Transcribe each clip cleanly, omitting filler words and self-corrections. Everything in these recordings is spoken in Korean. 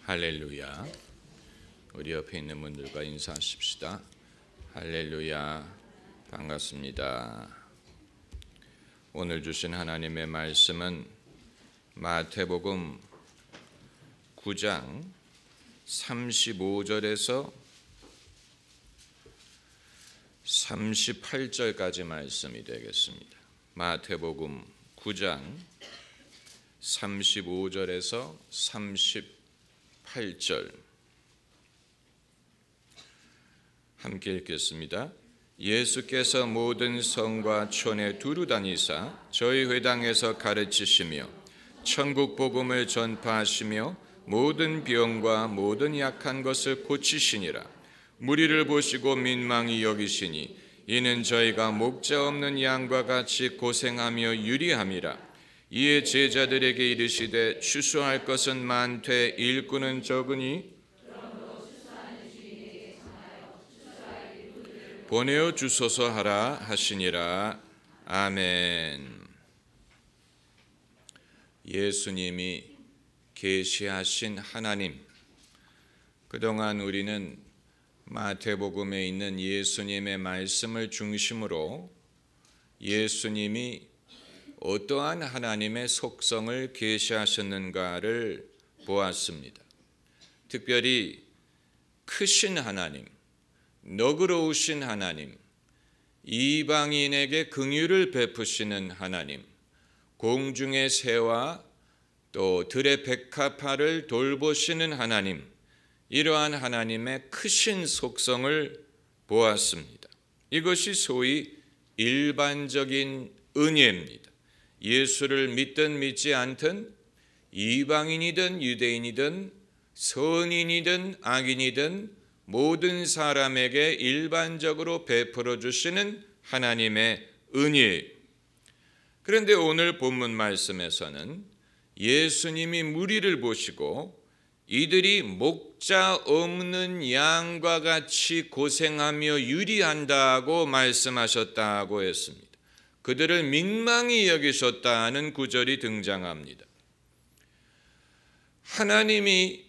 할렐루야. 우리 옆에 있는 분들과 인사하십시다. 할렐루야. 반갑습니다. 오늘 주신 하나님의 말씀은 마태복음 9장 35절에서 38절까지 말씀이 되겠습니다. 마태복음 9장 35절에서 38절 함께 읽겠습니다. 예수께서 모든 성과 촌에 두루 다니사 저희 회당에서 가르치시며 천국 복음을 전파하시며 모든 병과 모든 약한 것을 고치시니라. 무리를 보시고 민망히 여기시니 이는 저희가 목자 없는 양과 같이 고생하며 유리함이라. 이에 제자들에게 이르시되 추수할 것은 많되 일꾼은 적으니 보내어 주소서 하라 하시니라. 아멘. 예수님이 계시하신 하나님. 그동안 우리는 마태복음에 있는 예수님의 말씀을 중심으로 예수님이 어떠한 하나님의 속성을 계시하셨는가를 보았습니다. 특별히 크신 하나님, 너그러우신 하나님, 이방인에게 긍휼을 베푸시는 하나님, 공중의 새와 또 들의 백합화를 돌보시는 하나님, 이러한 하나님의 크신 속성을 보았습니다. 이것이 소위 일반적인 은혜입니다. 예수를 믿든 믿지 않든 이방인이든 유대인이든 선인이든 악인이든 모든 사람에게 일반적으로 베풀어 주시는 하나님의 은혜. 그런데 오늘 본문 말씀에서는 예수님이 무리를 보시고 이들이 목자 없는 양과 같이 고생하며 유리한다고 말씀하셨다고 했습니다. 그들을 민망히 여기셨다는 구절이 등장합니다. 하나님이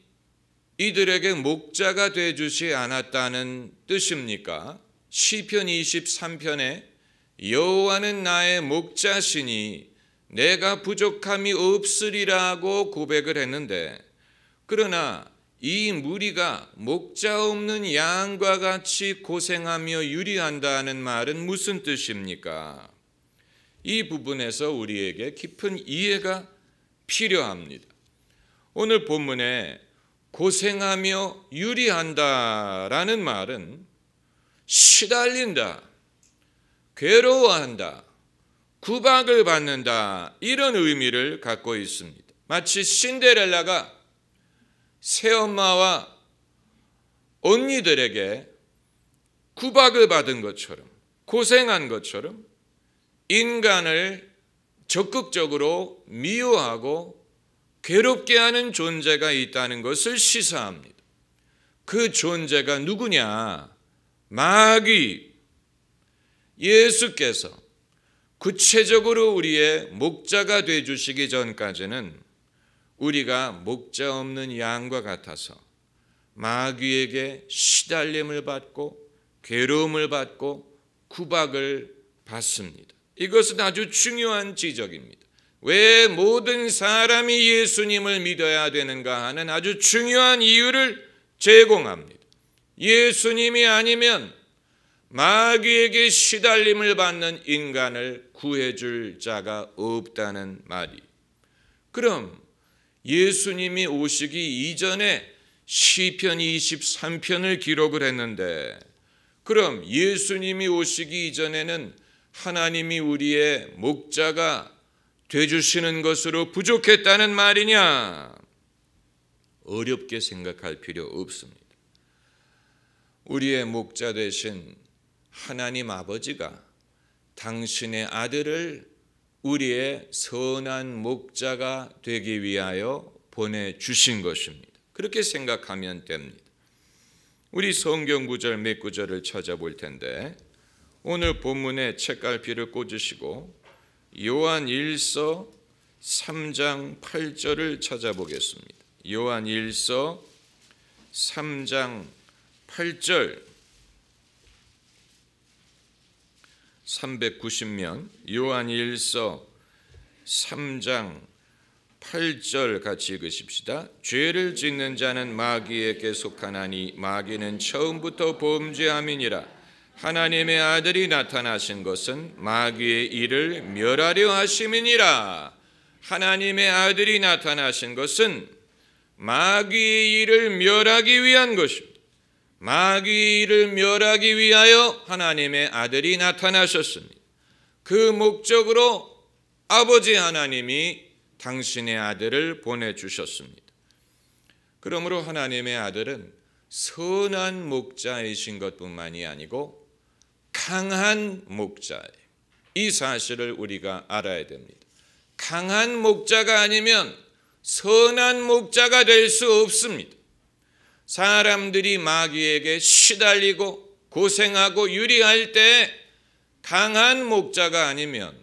이들에게 목자가 되어주지 않았다는 뜻입니까? 시편 23편에 여호와는 나의 목자시니 내가 부족함이 없으리라고 고백을 했는데, 그러나 이 무리가 목자 없는 양과 같이 고생하며 유리한다는 말은 무슨 뜻입니까? 이 부분에서 우리에게 깊은 이해가 필요합니다. 오늘 본문에 고생하며 유리한다라는 말은 시달린다, 괴로워한다, 구박을 받는다, 이런 의미를 갖고 있습니다. 마치 신데렐라가 새엄마와 언니들에게 구박을 받은 것처럼, 고생한 것처럼 인간을 적극적으로 미워하고 괴롭게 하는 존재가 있다는 것을 시사합니다. 그 존재가 누구냐? 마귀. 예수께서 구체적으로 우리의 목자가 되어주시기 전까지는 우리가 목자 없는 양과 같아서 마귀에게 시달림을 받고 괴로움을 받고 구박을 받습니다. 이것은 아주 중요한 지적입니다. 왜 모든 사람이 예수님을 믿어야 되는가 하는 아주 중요한 이유를 제공합니다. 예수님이 아니면 마귀에게 시달림을 받는 인간을 구해줄 자가 없다는 말이. 그럼 예수님이 오시기 이전에 시편 23편을 기록을 했는데, 그럼 예수님이 오시기 이전에는 하나님이 우리의 목자가 되주시는 것으로 부족했다는 말이냐? 어렵게 생각할 필요 없습니다. 우리의 목자 되신 하나님 아버지가 당신의 아들을 우리의 선한 목자가 되기 위하여 보내주신 것입니다. 그렇게 생각하면 됩니다. 우리 성경 구절 몇 구절을 찾아볼 텐데, 오늘 본문에 책갈피를 꽂으시고 요한 1서 3장 8절을 찾아보겠습니다. 요한일서 3장 8절 390면 요한일서 3장 8절 같이 읽으십시다. 죄를 짓는 자는 마귀에게 속하나니 마귀는 처음부터 범죄함이니라. 하나님의 아들이 나타나신 것은 마귀의 일을 멸하려 하심이니라. 하나님의 아들이 나타나신 것은 마귀의 일을 멸하기 위한 것입니다. 마귀의 일을 멸하기 위하여 하나님의 아들이 나타나셨습니다. 그 목적으로 아버지 하나님이 당신의 아들을 보내주셨습니다. 그러므로 하나님의 아들은 선한 목자이신 것뿐만이 아니고 강한 목자예요. 이 사실을 우리가 알아야 됩니다. 강한 목자가 아니면 선한 목자가 될 수 없습니다. 사람들이 마귀에게 시달리고 고생하고 유리할 때 강한 목자가 아니면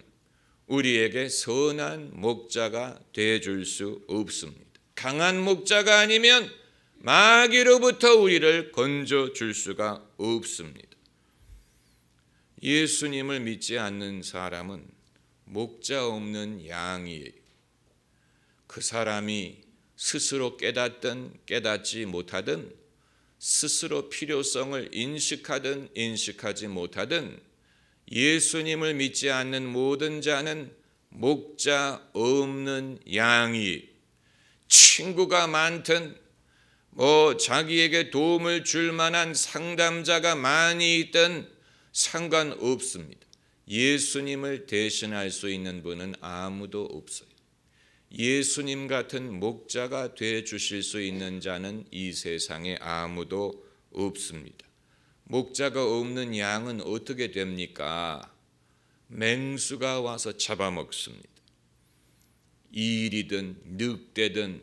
우리에게 선한 목자가 되어줄 수 없습니다. 강한 목자가 아니면 마귀로부터 우리를 건져줄 수가 없습니다. 예수님을 믿지 않는 사람은 목자 없는 양이에요. 그 사람이 스스로 깨닫든 깨닫지 못하든, 스스로 필요성을 인식하든 인식하지 못하든, 예수님을 믿지 않는 모든 자는 목자 없는 양이, 친구가 많든 자기에게 도움을 줄 만한 상담자가 많이 있든 상관없습니다. 예수님을 대신할 수 있는 분은 아무도 없어요. 예수님 같은 목자가 되어 주실 수 있는 자는 이 세상에 아무도 없습니다. 목자가 없는 양은 어떻게 됩니까? 맹수가 와서 잡아먹습니다. 이일이든 늑대든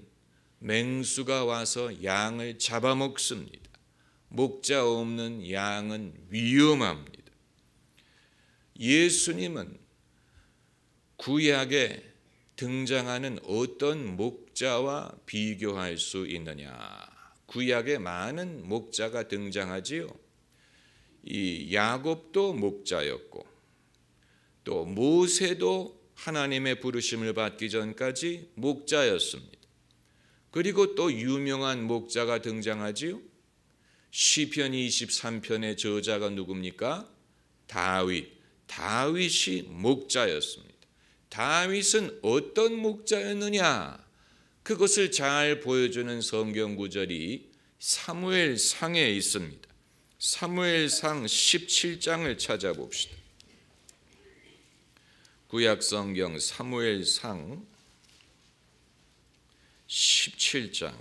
맹수가 와서 양을 잡아먹습니다. 목자 없는 양은 위험합니다. 예수님은 구약에 등장하는 어떤 목자와 비교할 수 있느냐? 구약에 많은 목자가 등장하지요. 이 야곱도 목자였고, 또 모세도 하나님의 부르심을 받기 전까지 목자였습니다. 그리고 또 유명한 목자가 등장하지요. 시편 23편의 저자가 누굽니까? 다윗이 목자였습니다. 다윗은 어떤 목자였느냐? 그것을 잘 보여주는 성경 구절이 사무엘상에 있습니다. 사무엘상 17장을 찾아봅시다. 구약성경 사무엘상 17장,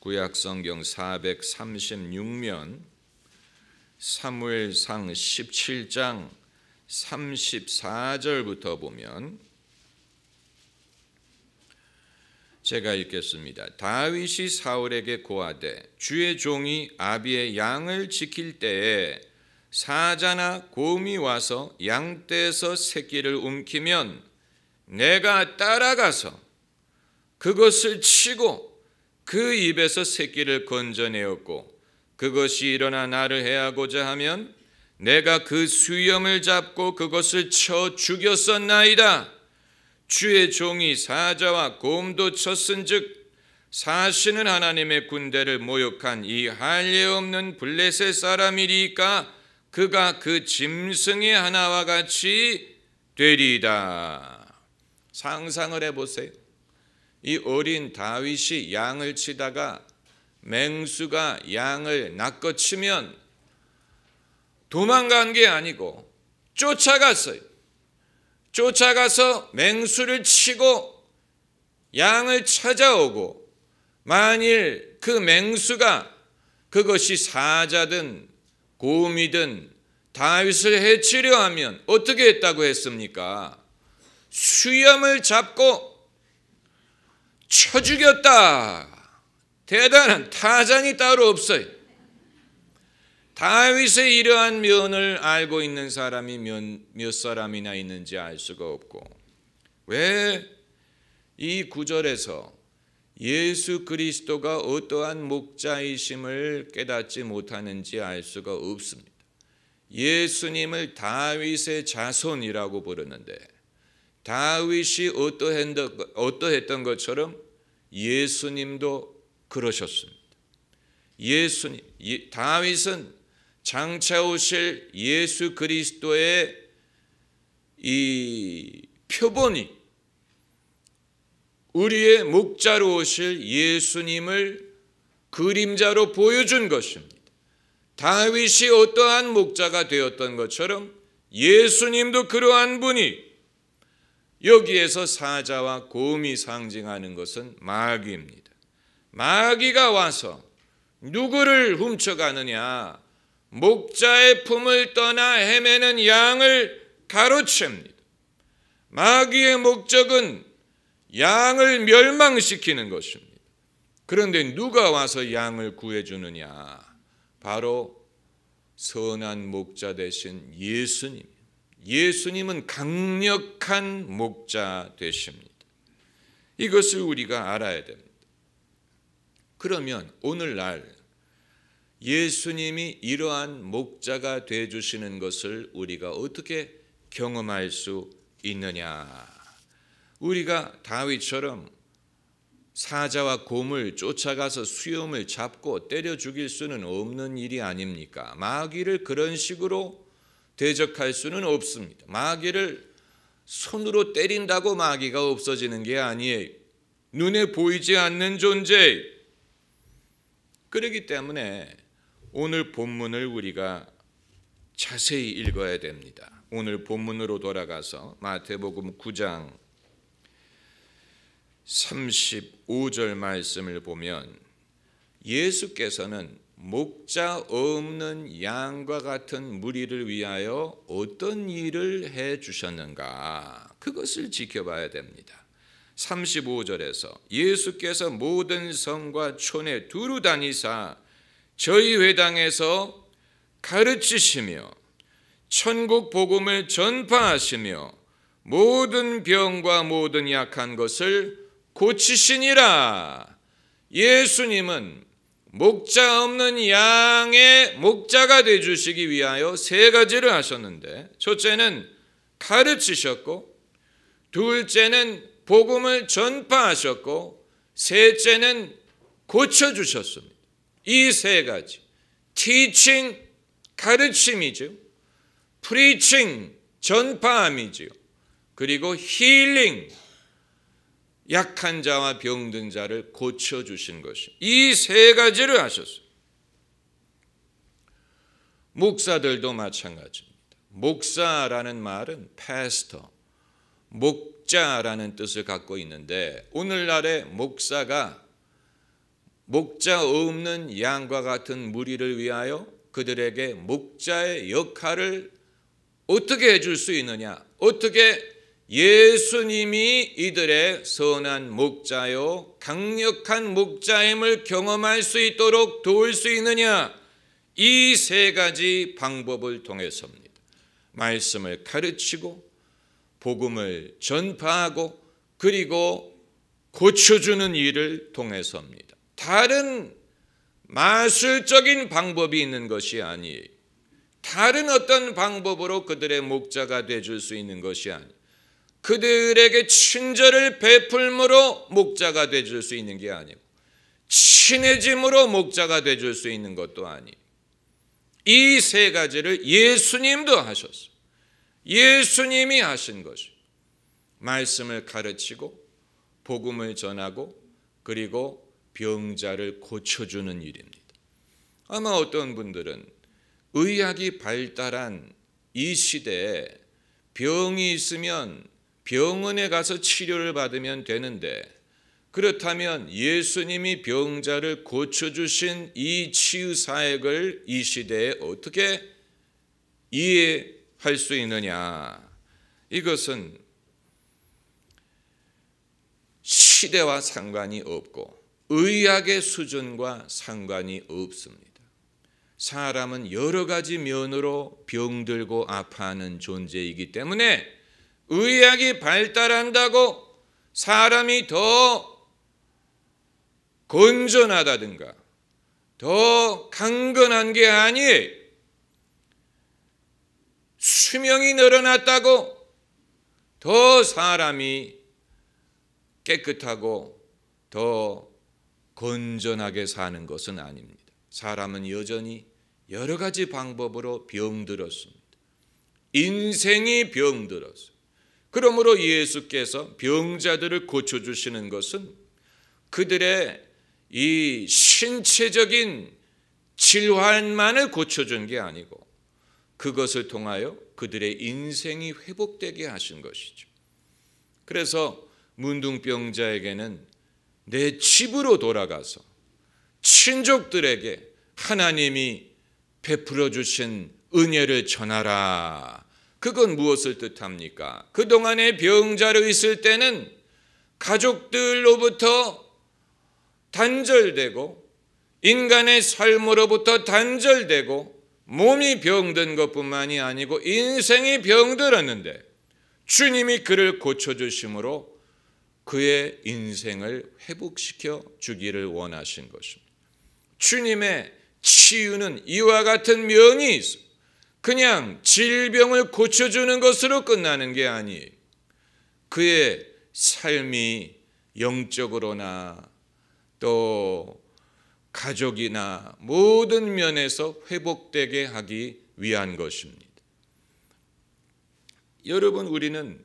구약성경 436면 사무엘상 17장 34절부터 보면 제가 읽겠습니다. 다윗이 사울에게 고하되 주의 종이 아비의 양을 지킬 때에 사자나 곰이 와서 양떼에서 새끼를 움키면 내가 따라가서 그것을 치고 그 입에서 새끼를 건져내었고 그것이 일어나 나를 해하고자 하면 내가 그 수염을 잡고 그것을 쳐 죽였었나이다. 주의 종이 사자와 곰도 쳤은즉 사시는 하나님의 군대를 모욕한 이 할례 없는 블레셋 사람이리까 그가 그 짐승의 하나와 같이 되리이다. 상상을 해보세요. 이 어린 다윗이 양을 치다가 맹수가 양을 낚아치면 도망간 게 아니고 쫓아갔어요. 쫓아가서 맹수를 치고 양을 찾아오고, 만일 그 맹수가 그것이 사자든 곰이든 다윗을 해치려 하면 어떻게 했다고 했습니까? 수염을 잡고 쳐 죽였다. 대단한 타잔이 따로 없어요. 다윗의 이러한 면을 알고 있는 사람이 몇 사람이나 있는지 알 수가 없고, 왜 이 구절에서 예수 그리스도가 어떠한 목자이심을 깨닫지 못하는지 알 수가 없습니다. 예수님을 다윗의 자손이라고 부르는데 다윗이 어떠했던 것처럼 예수님도 그러셨습니다. 다윗은 장차 오실 예수 그리스도의 이 표본이 우리의 목자로 오실 예수님을 그림자로 보여준 것입니다. 다윗이 어떠한 목자가 되었던 것처럼 예수님도 그러한 분이, 여기에서 사자와 곰이 상징하는 것은 마귀입니다. 마귀가 와서 누구를 훔쳐가느냐? 목자의 품을 떠나 헤매는 양을 가로챕니다. 마귀의 목적은 양을 멸망시키는 것입니다. 그런데 누가 와서 양을 구해주느냐? 바로 선한 목자 되신 예수님. 예수님은 강력한 목자 되십니다. 이것을 우리가 알아야 됩니다. 그러면 오늘날 예수님이 이러한 목자가 되어주시는 것을 우리가 어떻게 경험할 수 있느냐? 우리가 다윗처럼 사자와 곰을 쫓아가서 수염을 잡고 때려 죽일 수는 없는 일이 아닙니까? 마귀를 그런 식으로 대적할 수는 없습니다. 마귀를 손으로 때린다고 마귀가 없어지는 게 아니에요. 눈에 보이지 않는 존재. 그렇기 때문에 오늘 본문을 우리가 자세히 읽어야 됩니다. 오늘 본문으로 돌아가서 마태복음 9장 35절 말씀을 보면 예수께서는 목자 없는 양과 같은 무리를 위하여 어떤 일을 해 주셨는가? 그것을 지켜봐야 됩니다. 35절에서 예수께서 모든 성과 촌에 두루 다니사 저희 회당에서 가르치시며 천국 복음을 전파하시며 모든 병과 모든 약한 것을 고치시니라. 예수님은 목자 없는 양의 목자가 되어주시기 위하여 세 가지를 하셨는데, 첫째는 가르치셨고, 둘째는 복음을 전파하셨고, 셋째는 고쳐주셨습니다. 이 세 가지, teaching, 가르침이죠. preaching, 전파함이죠. 그리고 healing, 약한 자와 병든 자를 고쳐주신 것이, 이 세 가지를 하셨어요. 목사들도 마찬가지입니다. 목사라는 말은 pastor, 목자라는 뜻을 갖고 있는데, 오늘날의 목사가 목자 없는 양과 같은 무리를 위하여 그들에게 목자의 역할을 어떻게 해줄 수 있느냐? 어떻게 예수님이 이들의 선한 목자요 강력한 목자임을 경험할 수 있도록 도울 수 있느냐? 이 세 가지 방법을 통해서입니다. 말씀을 가르치고 복음을 전파하고 그리고 고쳐주는 일을 통해서입니다. 다른 마술적인 방법이 있는 것이 아니에요. 다른 어떤 방법으로 그들의 목자가 되어줄 수 있는 것이 아니에요. 그들에게 친절을 베풀므로 목자가 되어줄 수 있는 게 아니고, 친해짐으로 목자가 되어줄 수 있는 것도 아니에요. 이 세 가지를 예수님도 하셨어요. 예수님이 하신 것이 말씀을 가르치고 복음을 전하고 그리고 병자를 고쳐주는 일입니다. 아마 어떤 분들은 의학이 발달한 이 시대에 병이 있으면 병원에 가서 치료를 받으면 되는데, 그렇다면 예수님이 병자를 고쳐주신 이 치유 사역을 이 시대에 어떻게 이해할 수 있느냐? 이것은 시대와 상관이 없고 의학의 수준과 상관이 없습니다. 사람은 여러 가지 면으로 병들고 아파하는 존재이기 때문에 의학이 발달한다고 사람이 더 건전하다든가 더 강건한 게 아니에요. 수명이 늘어났다고 더 사람이 깨끗하고 더 건전하게 사는 것은 아닙니다. 사람은 여전히 여러 가지 방법으로 병들었습니다. 인생이 병들었어요. 그러므로 예수께서 병자들을 고쳐주시는 것은 그들의 이 신체적인 질환만을 고쳐준 게 아니고 그것을 통하여 그들의 인생이 회복되게 하신 것이죠. 그래서 문둥병자에게는 내 집으로 돌아가서 친족들에게 하나님이 베풀어 주신 은혜를 전하라. 그건 무엇을 뜻합니까? 그동안에 병자로 있을 때는 가족들로부터 단절되고 인간의 삶으로부터 단절되고 몸이 병든 것뿐만이 아니고 인생이 병들었는데 주님이 그를 고쳐주심으로 그의 인생을 회복시켜 주기를 원하신 것입니다. 주님의 치유는 이와 같은 면이 있어. 그냥 질병을 고쳐주는 것으로 끝나는 게 아니에요. 그의 삶이 영적으로나 또 가족이나 모든 면에서 회복되게 하기 위한 것입니다. 여러분, 우리는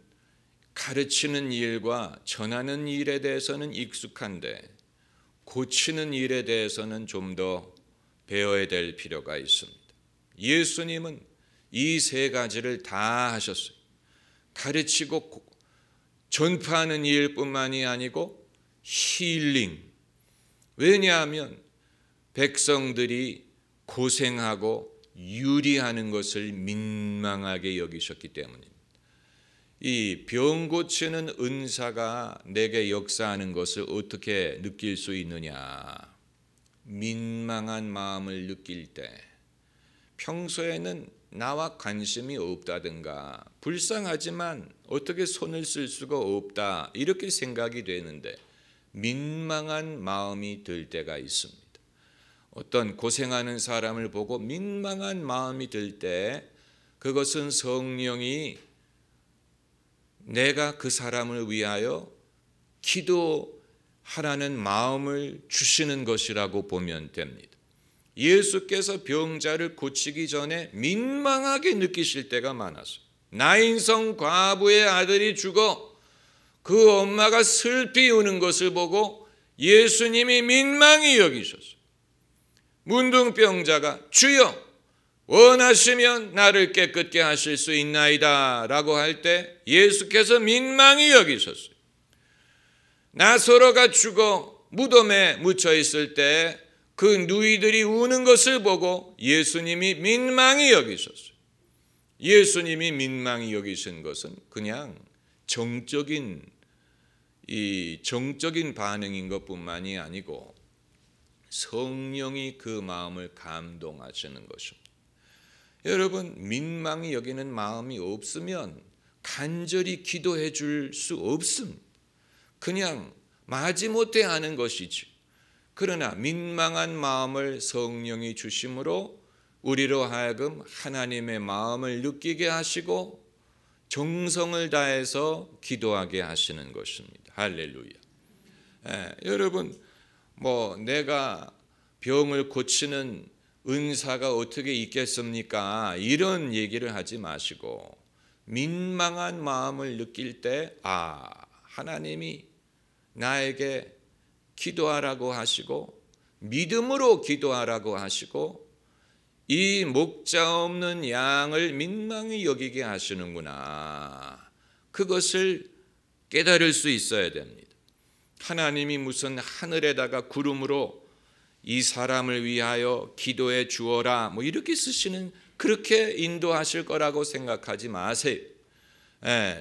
가르치는 일과 전하는 일에 대해서는 익숙한데 고치는 일에 대해서는 좀 더 배워야 될 필요가 있습니다. 예수님은 이 세 가지를 다 하셨어요. 가르치고 전파하는 일뿐만이 아니고 힐링. 왜냐하면 백성들이 고생하고 유리하는 것을 민망하게 여기셨기 때문입니다. 이 병 고치는 은사가 내게 역사하는 것을 어떻게 느낄 수 있느냐? 민망한 마음을 느낄 때, 평소에는 나와 관심이 없다든가 불쌍하지만 어떻게 손을 쓸 수가 없다 이렇게 생각이 되는데 민망한 마음이 들 때가 있습니다. 어떤 고생하는 사람을 보고 민망한 마음이 들 때 그것은 성령이 내가 그 사람을 위하여 기도하라는 마음을 주시는 것이라고 보면 됩니다. 예수께서 병자를 고치기 전에 민망하게 느끼실 때가 많았어요. 나인성 과부의 아들이 죽어 그 엄마가 슬피 우는 것을 보고 예수님이 민망히 여기셨어요. 문둥병자가 주여 원하시면 나를 깨끗게 하실 수 있나이다 라고 할 때 예수께서 민망히 여기셨어요. 나사로가 죽어 무덤에 묻혀 있을 때 그 누이들이 우는 것을 보고 예수님이 민망히 여기셨어요. 예수님이 민망히 여기신 것은 그냥 정적인 반응인 것뿐만이 아니고 성령이 그 마음을 감동하시는 것입니다. 여러분, 민망히 여기는 마음이 없으면 간절히 기도해 줄 수 없습니다. 그냥 마지못해 하는 것이지. 그러나 민망한 마음을 성령이 주심으로 우리로 하여금 하나님의 마음을 느끼게 하시고 정성을 다해서 기도하게 하시는 것입니다. 할렐루야. 여러분, 내가 병을 고치는 은사가 어떻게 있겠습니까? 이런 얘기를 하지 마시고 민망한 마음을 느낄 때 하나님이 나에게 기도하라고 하시고 믿음으로 기도하라고 하시고 이 목자 없는 양을 민망히 여기게 하시는구나. 그것을 깨달을 수 있어야 됩니다. 하나님이 무슨 하늘에다가 구름으로 이 사람을 위하여 기도해 주어라 이렇게 쓰시는 그렇게 인도하실 거라고 생각하지 마세요.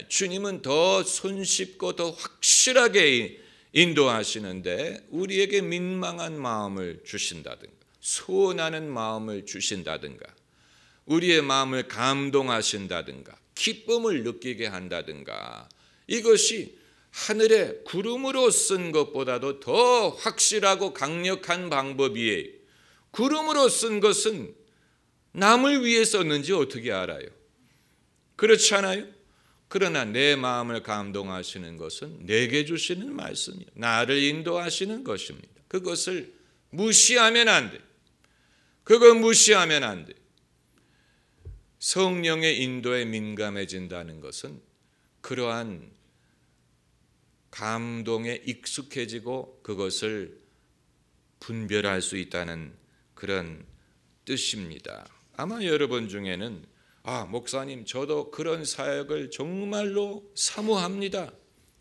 주님은 더 손쉽고 더 확실하게 인도하시는데 우리에게 민망한 마음을 주신다든가 소원하는 마음을 주신다든가 우리의 마음을 감동하신다든가 기쁨을 느끼게 한다든가 이것이 하늘에 구름으로 쓴 것보다도 더 확실하고 강력한 방법이에요. 구름으로 쓴 것은 남을 위해 썼는지 어떻게 알아요? 그렇지 않아요? 그러나 내 마음을 감동하시는 것은 내게 주시는 말씀이요, 나를 인도하시는 것입니다. 그것을 무시하면 안 돼. 그거 무시하면 안 돼. 성령의 인도에 민감해진다는 것은 그러한 감동에 익숙해지고 그것을 분별할 수 있다는 그런 뜻입니다. 아마 여러분 중에는 목사님, 저도 그런 사역을 정말로 사모합니다.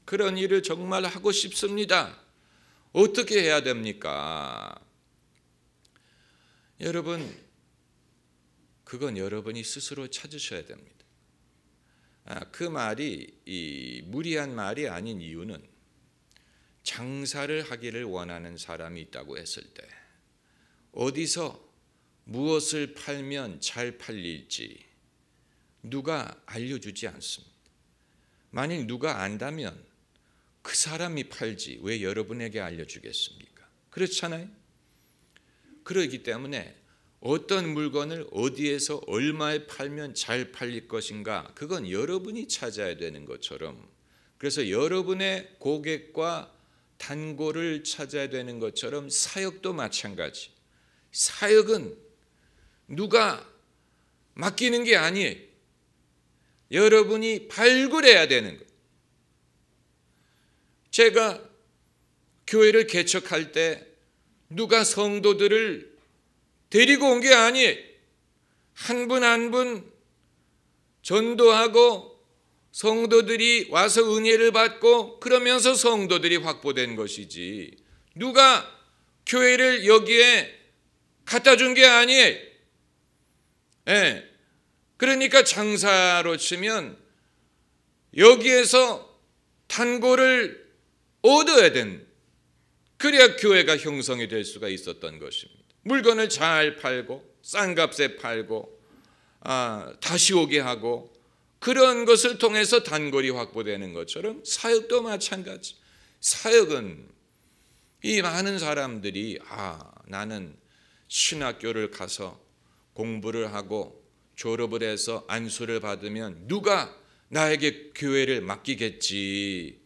그런 일을 정말 하고 싶습니다. 어떻게 해야 됩니까? 여러분, 그건 여러분이 스스로 찾으셔야 됩니다. 그 말이 무리한 말이 아닌 이유는 장사를 하기를 원하는 사람이 있다고 했을 때 어디서 무엇을 팔면 잘 팔릴지 누가 알려주지 않습니다. 만약 누가 안다면 그 사람이 팔지 왜 여러분에게 알려주겠습니까? 그렇잖아요. 그러기 때문에 어떤 물건을 어디에서 얼마에 팔면 잘 팔릴 것인가, 그건 여러분이 찾아야 되는 것처럼, 그래서 여러분의 고객과 단골을 찾아야 되는 것처럼 사역도 마찬가지. 사역은 누가 맡기는 게 아니에요. 여러분이 발굴해야 되는 거예요. 제가 교회를 개척할 때 누가 성도들을 데리고 온 게 아니에요. 한 분 한 분 전도하고 성도들이 와서 은혜를 받고 그러면서 성도들이 확보된 것이지, 누가 교회를 여기에 갖다 준 게 아니에요. 그러니까 장사로 치면 여기에서 단골을 얻어야 된, 그래야 교회가 형성이 될 수가 있었던 것입니다. 물건을 잘 팔고 싼 값에 팔고 다시 오게 하고 그런 것을 통해서 단골이 확보되는 것처럼 사역도 마찬가지. 사역은 이 많은 사람들이 나는 신학교를 가서 공부를 하고 졸업을 해서 안수를 받으면 누가 나에게 교회를 맡기겠지.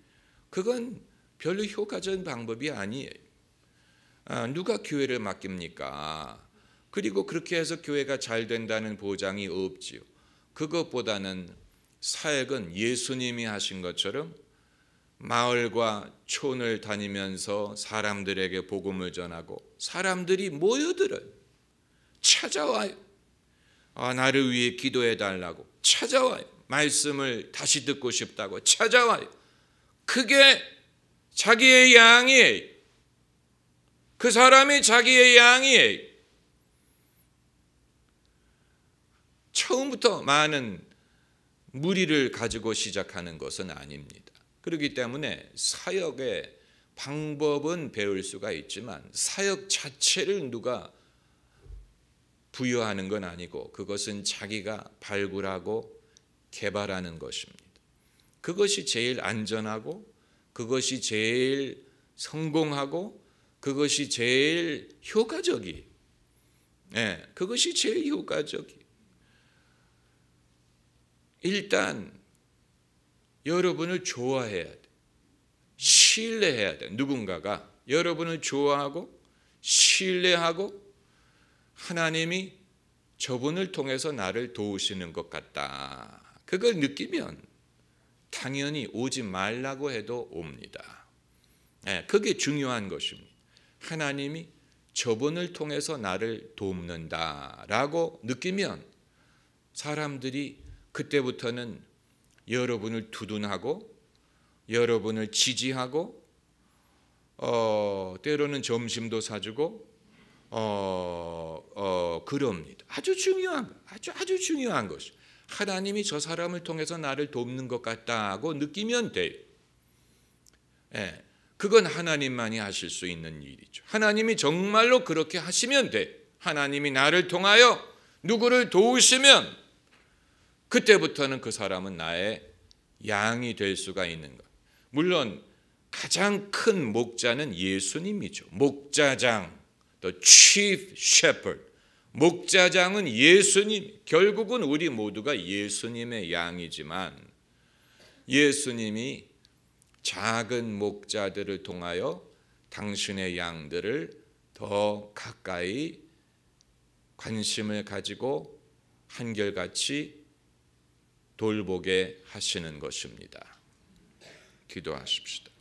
그건 별로 효과적인 방법이 아니에요. 누가 교회를 맡깁니까? 그리고 그렇게 해서 교회가 잘 된다는 보장이 없지요. 그것보다는 사역은 예수님이 하신 것처럼 마을과 촌을 다니면서 사람들에게 복음을 전하고 사람들이 모여들어요. 찾아와요. 나를 위해 기도해 달라고 찾아와요. 말씀을 다시 듣고 싶다고 찾아와요. 그게 자기의 양이에요. 그 사람이 자기의 양이에요. 처음부터 많은 무리를 가지고 시작하는 것은 아닙니다. 그렇기 때문에 사역의 방법은 배울 수가 있지만 사역 자체를 누가 부여하는 건 아니고 그것은 자기가 발굴하고 개발하는 것입니다. 그것이 제일 안전하고 그것이 제일 성공하고 그것이 제일 효과적이에요. 그것이 제일 효과적이에요. 일단 여러분을 좋아해야 돼. 신뢰해야 돼. 누군가가 여러분을 좋아하고 신뢰하고 하나님이 저분을 통해서 나를 도우시는 것 같다. 그걸 느끼면 당연히 오지 말라고 해도 옵니다. 그게 중요한 것입니다. 하나님이 저분을 통해서 나를 돕는다라고 느끼면 사람들이 그때부터는 여러분을 두둔하고 여러분을 지지하고 때로는 점심도 사주고 그럽니다. 아주 중요한 것이 하나님이 저 사람을 통해서 나를 돕는 것 같다고 느끼면 돼요. 그건 하나님만이 하실 수 있는 일이죠. 하나님이 정말로 그렇게 하시면 돼. 하나님이 나를 통하여 누구를 도우시면 그때부터는 그 사람은 나의 양이 될 수가 있는 것. 물론 가장 큰 목자는 예수님이죠. 목자장, the chief shepherd. 목자장은 예수님. 결국은 우리 모두가 예수님의 양이지만 예수님이 작은 목자들을 통하여 당신의 양들을 더 가까이 관심을 가지고 한결같이 돌보게 하시는 것입니다. 기도하십시다.